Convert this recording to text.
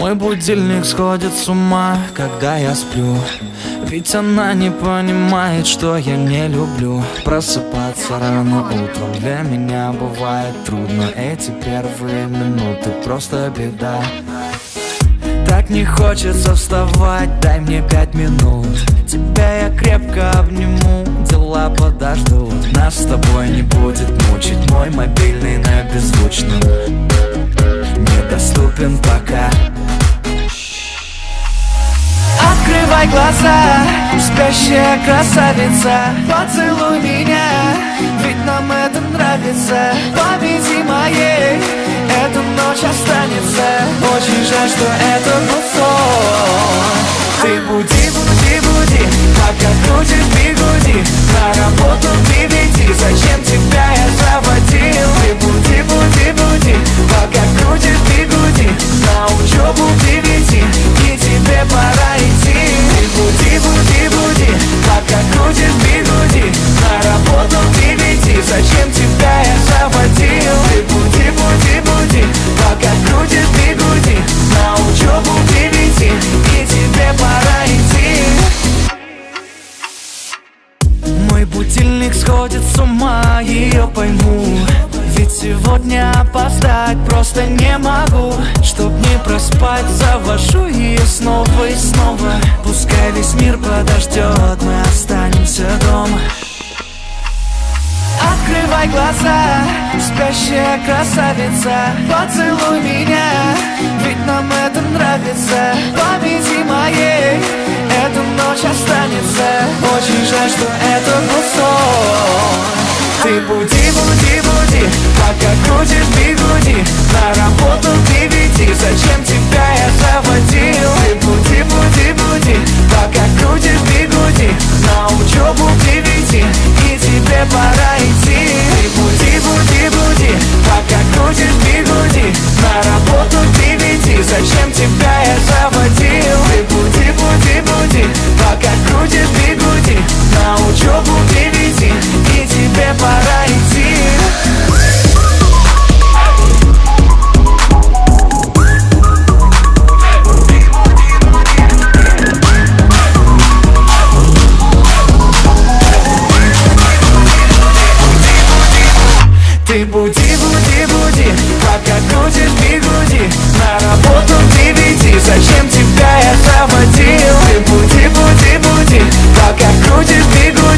Мой будильник сходит с ума, когда я сплю. Ведь она не понимает, что я не люблю просыпаться рано утром. Для меня бывает трудно, эти первые минуты просто беда. Так не хочется вставать, дай мне 5 минут. Тебя я крепко обниму, дела подождут. Нас с тобой не будет мучить мой мобильный на беззвучном. Недоступен пока. Открывай глаза, спящая красавица, поцелуй меня, ведь нам это нравится. Победи моей, эта ночь останется. Очень жаль, что это был сон. Ты буди, буди, буди, пока крутишь бигуди. На работу к 9, зачем тебя я заводил? Ты буди, буди, буди, пока крутишь бигуди. На учебу к 9, и тебе пора идти. Ты буди, буди, буди, пока крутишь бигуди. На работу к 9, зачем тебя я заводил? Ты буди, буди, буди, пока крутишь бигуди. На учебу к 9, и тебе пора идти. Мой будильник сходит с ума, ее пойму. Ведь сегодня опоздать просто не могу. Чтоб не проспать, завожу ее снова и снова. Пускай весь мир подождет, мы останемся дома. Открывай глаза, спящая красавица, поцелуй меня, ведь нам это нравится. Победи моей, эта ночь останется. Очень жаль, что это был сон. Ты буди, буди, буди, пока крутишь бигуди. На работу к 9, зачем тебя я заводил? Ты буди, буди, буди, пока крутишь бигуди. На учебу к 9, и тебе пора идти. Ты буди, буди, буди, пока крутишь бигуди. На работу к 9, зачем тебя я заводил? Ты буди, буди, буди, пока крутишь бигуди. На учебу к 9, и тебе пора идти. Ты буди, буди, буди, пока крутишь бигуди. На работу к 9, зачем тебя я заводил? Ты буди, буди, буди, пока крутишь бигуди.